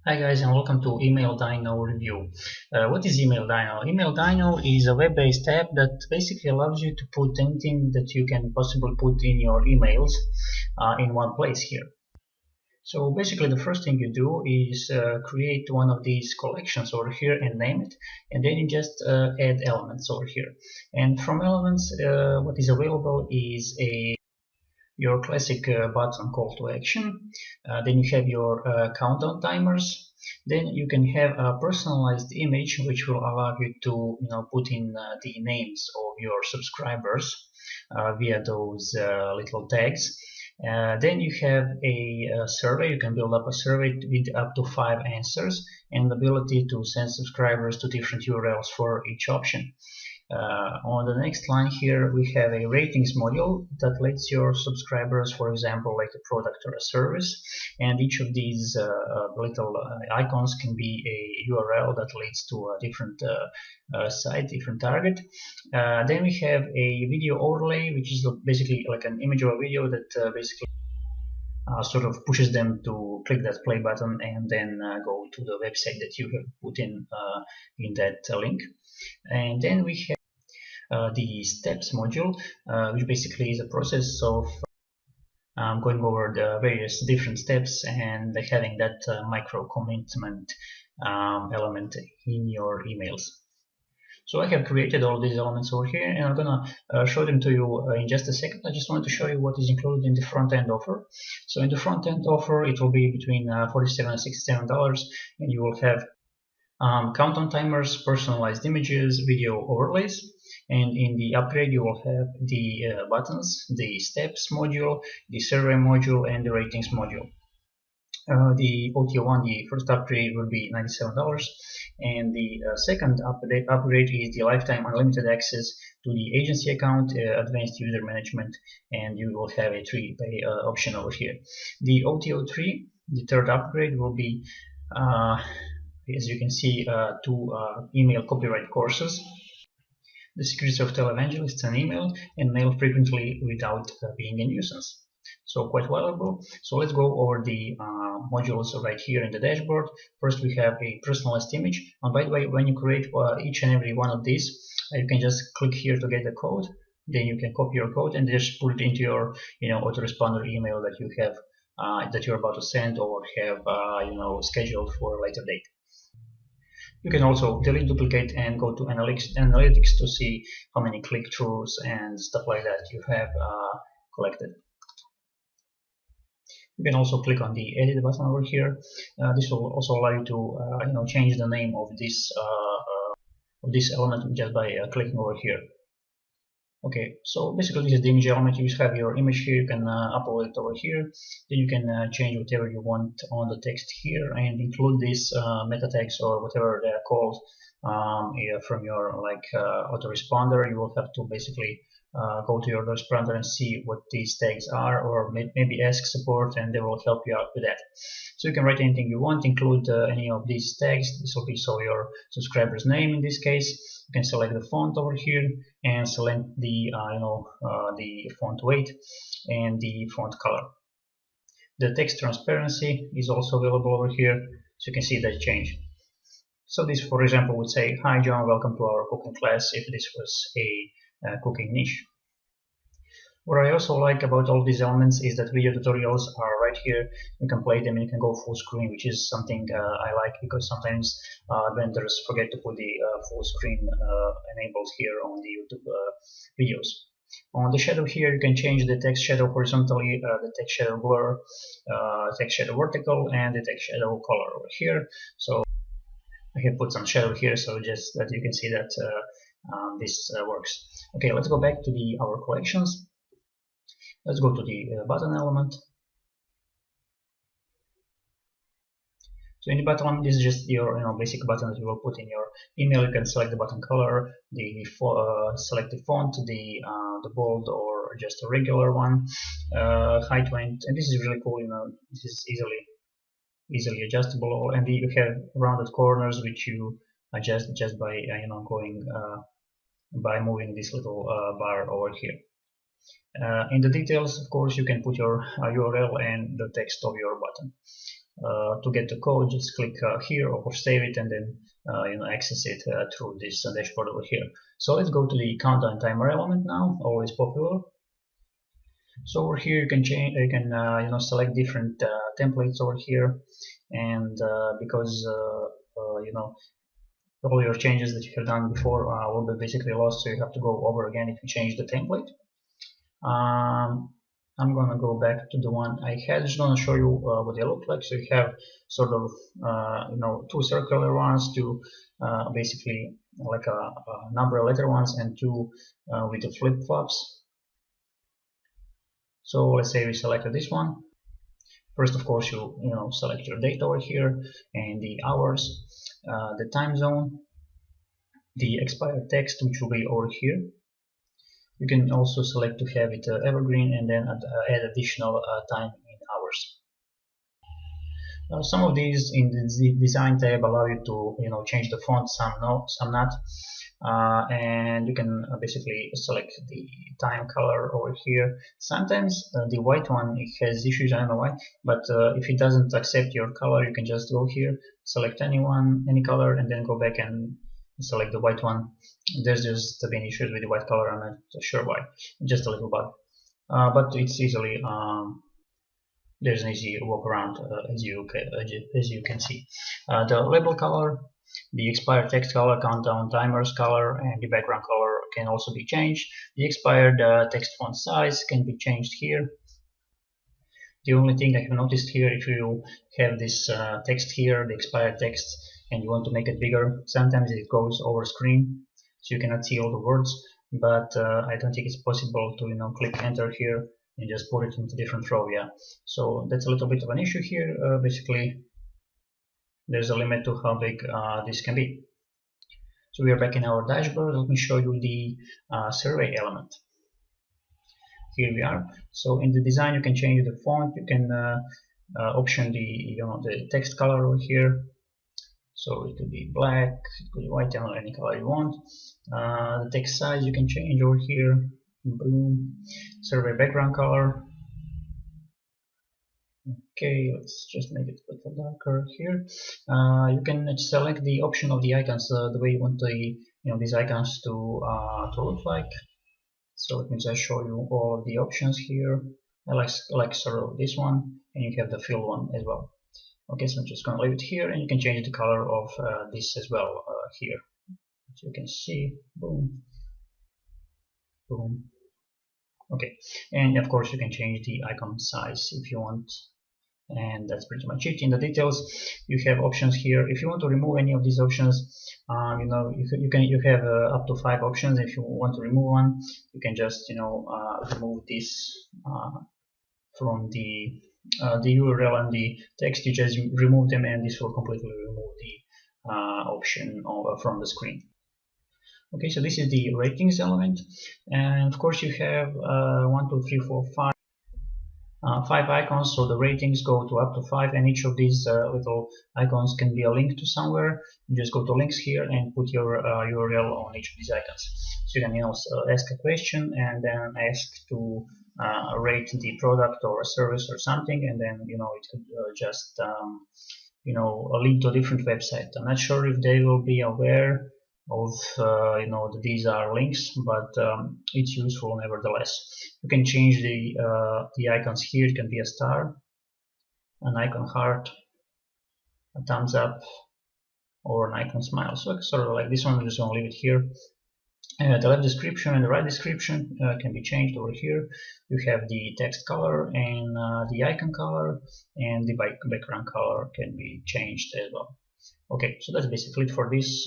Hi guys, and welcome to Email Dyno review. What is Email Dyno? Email Dyno is a web-based app that basically allows you to put anything that you can possibly put in your emails in one place here. So basically the first thing you do is create one of these collections over here and name it, and then you just add elements over here. And from elements, what is available is your classic button call to action. Then you have your countdown timers. Then you can have a personalized image which will allow you to put in the names of your subscribers via those little tags. Then you have a survey. You can build up a survey with up to 5 answers and the ability to send subscribers to different URLs for each option. On the next line here we have a ratings module that lets your subscribers, for example, like a product or a service, and each of these little icons can be a URL that leads to a different site, different target. Then we have a video overlay, which is basically like an image of a video that basically sort of pushes them to click that play button and then go to the website that you have put in that link. And then we have the steps module, which basically is a process of going over the various different steps and having that micro commitment element in your emails. So I have created all these elements over here, and I'm gonna show them to you in just a second. I just wanted to show you what is included in the front-end offer. So in the front-end offer, it will be between $47 and $67, and you will have countdown timers, personalized images, video overlays, and in the upgrade you will have the buttons, the steps module, the survey module, and the ratings module. The OTO1, the first upgrade, will be $97, and the second upgrade is the lifetime unlimited access to the agency account, advanced user management, and you will have a 3-pay option over here. The OTO3, the third upgrade, will be as you can see, 2 email copyright courses: The Secrets of Televangelists and Email, and Mail Frequently Without Being a Nuisance. So quite valuable. So let's go over the modules right here in the dashboard. First we have a personalized image, and by the way, when you create each and every one of these, you can just click here to get the code. Then you can copy your code and just put it into your autoresponder email that you have that you're about to send or have scheduled for a later date. You can also delete, duplicate, and go to analytics to see how many click-throughs and stuff like that you have collected. You can also click on the edit button over here. This will also allow you to change the name of this element just by clicking over here. Okay, so basically this is the image element. You just have your image here, you can upload it over here. Then you can change whatever you want on the text here and include these meta tags or whatever they're called from your autoresponder. You will have to basically go to your autoresponder and see what these tags are, or maybe ask support and they will help you out with that. So you can write anything you want, include any of these tags. This will be your subscriber's name in this case. You can select the font over here and select the the font weight and the font color. The text transparency is also available over here, so you can see that change. So this, for example, would say, "Hi John, welcome to our cooking class," if this was a cooking niche. What I also like about all these elements is that video tutorials are right here. You can play them and you can go full screen, which is something I like, because sometimes vendors forget to put the full screen enabled here on the YouTube videos. On the shadow here, you can change the text shadow horizontally, the text shadow blur, text shadow vertical, and the text shadow color over here. So I have put some shadow here, so just that you can see that this works. Okay, let's go back to our collections. Let's go to the button element. So in the button element, this is just your basic button that you will put in your email. You can select the button color, select the font, the bold or just a regular one, height, weight, and this is really cool. This is easily adjustable, and you have rounded corners which you adjust just by by moving this little bar over here. In the details, of course, you can put your URL and the text of your button. to get the code, just click here or save it, and then access it through this dashboard over here. So let's go to the countdown timer element now, always popular. So over here you can change, you can select different templates over here, and because all your changes that you have done before will be basically lost, so you have to go over again if you change the template. I'm gonna go back to the one I had. Just gonna show you what they look like. So you have sort of two circular ones, two basically like a number letter ones, and two with the flip flops. So let's say we selected this one. First, of course, you select your date over here and the hours, the time zone, the expired text, which will be over here. You can also select to have it evergreen, and then add additional time in hours. Some of these in the design tab allow you to change the font, some no, some not. And you can basically select the time color over here. Sometimes the white one, it has issues, I don't know why, but if it doesn't accept your color, you can just go here, select any color, and then go back and select the white one. There's just been issues with the white color, I'm not sure why, just a little bit, but it's easily there's an easy walk around as you can see. The label color, the expired text color, countdown timers color, and the background color can also be changed. The expired text font size can be changed here. The only thing I have noticed here, if you have this text here, the expired text, and you want to make it bigger, sometimes it goes over screen, so you cannot see all the words. But I don't think it's possible to click enter here and just put it into different row. Yeah, so that's a little bit of an issue here. Basically, there's a limit to how big this can be. So we are back in our dashboard. Let me show you the survey element. Here we are. So in the design, you can change the font. You can option the text color over here. So it could be black, it could be white, any color you want. The text size you can change over here. Boom. Survey background color. Okay, let's just make it a little darker here. You can select the option of the icons, the way you want these icons to look like. So let me just show you all of the options here. I like sort of this one, and you have the fill one as well. Okay, so I'm just going to leave it here, and you can change the color of this as well here. So you can see, boom, boom. Okay, and of course you can change the icon size if you want. And that's pretty much it. In the details, you have options here. If you want to remove any of these options, you have up to 5 options. If you want to remove one, you can just remove this from the URL and the text. You just remove them, and this will completely remove the option from the screen. Okay, so this is the ratings element, and of course you have 1, 2, 3, 4, 5 icons, so the ratings go to up to 5, and each of these little icons can be a link to somewhere. You just go to links here and put your URL on each of these icons. So you can ask a question and then ask to rate the product or a service or something, and then it could just a link to a different website. I'm not sure if they will be aware of that these are links, but it's useful nevertheless. You can change the icons here. It can be a star, an icon heart, a thumbs up, or an icon smile. So sort of like this one, I'm just going to leave it here. The left description and the right description can be changed over here. You have the text color and the icon color, and the background color can be changed as well. Okay, so that's basically it for this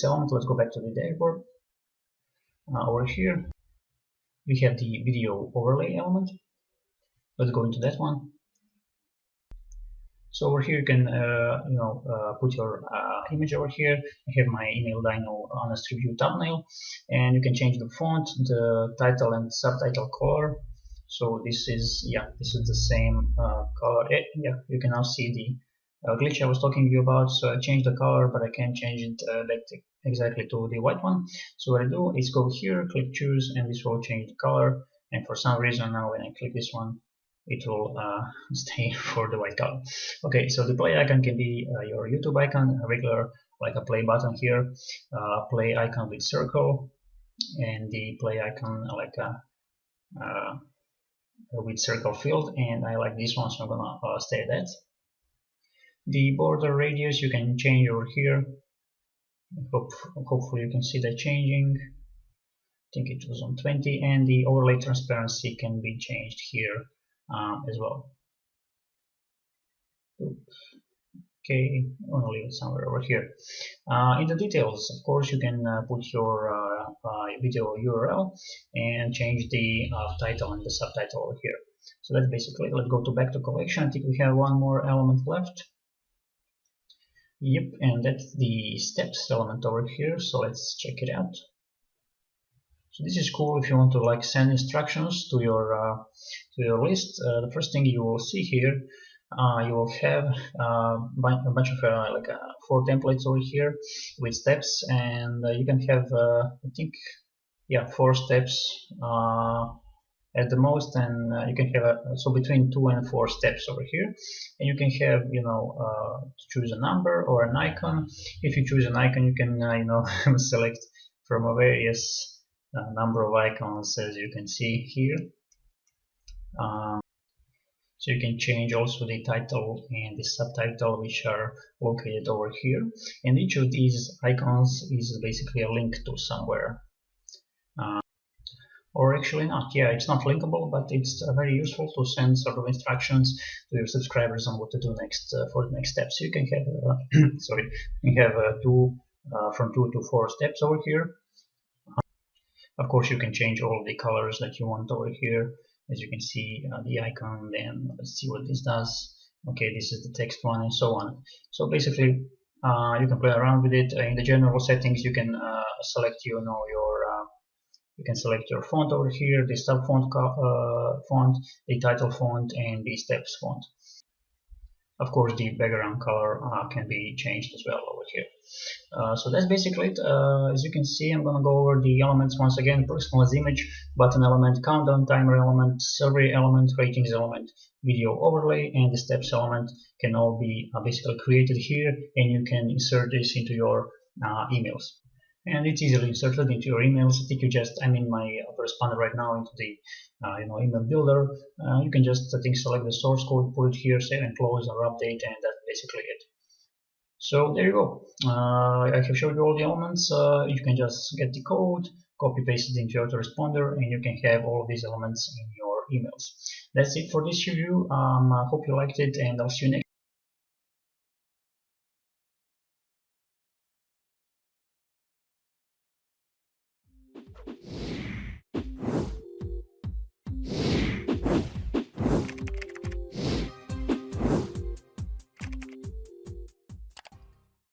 element. Let's go back to the dashboard. Over here we have the video overlay element. Let's go into that one. So over here you can put your image over here. I have my email Dyno honest review thumbnail, and you can change the font, the title and subtitle color. So this is the same color. Yeah, you can now see the glitch I was talking to you about. So I changed the color, but I can't change it back exactly to the white one. So what I do is go here, click choose, and this will change the color. And for some reason now when I click this one, it will stay for the white color. Okay, so the play icon can be your YouTube icon, a regular like a play button here, play icon with circle, and the play icon like a with circle field, and I like this one, so I'm gonna stay that. The border radius you can change over here. Hopefully you can see that changing. I think it was on 20, and the overlay transparency can be changed here as well. Okay, I'm gonna leave it somewhere over here. In the details, of course, you can put your video URL and change the title and the subtitle over here. So that's basically. Let's go back to collection. I think we have one more element left. Yep, and that's the steps element over here. So let's check it out. So this is cool if you want to like send instructions to your list. The first thing you will see here, you will have a bunch of 4 templates over here with steps, and you can have I think 4 steps at the most, and you can have so between 2 and 4 steps over here, and you can have choose a number or an icon. If you choose an icon, you can select from a various number of icons, as you can see here. So you can change also the title and the subtitle, which are located over here, and each of these icons is basically a link to somewhere. Or actually not, yeah, it's not linkable, but it's very useful to send sort of instructions to your subscribers on what to do next for the next steps. So you can have sorry, you can have from 2 to 4 steps over here. Of course, you can change all of the colors that you want over here. As you can see, the icon. Then let's see what this does. Okay, this is the text one, and so on. So basically, you can play around with it. In the general settings, you can select you can select your font over here, the sub font, the title font, and the steps font. Of course, the background color can be changed as well over here. So that's basically it. As you can see, I'm going to go over the elements once again: personalized image, button element, countdown timer element, survey element, ratings element, video overlay, and the steps element can all be basically created here, and you can insert this into your emails. And it's easily inserted into your emails. I think I'm in my responder right now into the email builder. You can just select the source code, put it here, save and close or update, and that's basically it. So there you go. I have showed you all the elements. You can just get the code, copy paste it into your autoresponder, and you can have all of these elements in your emails. That's it for this review. I hope you liked it, and I'll see you next time.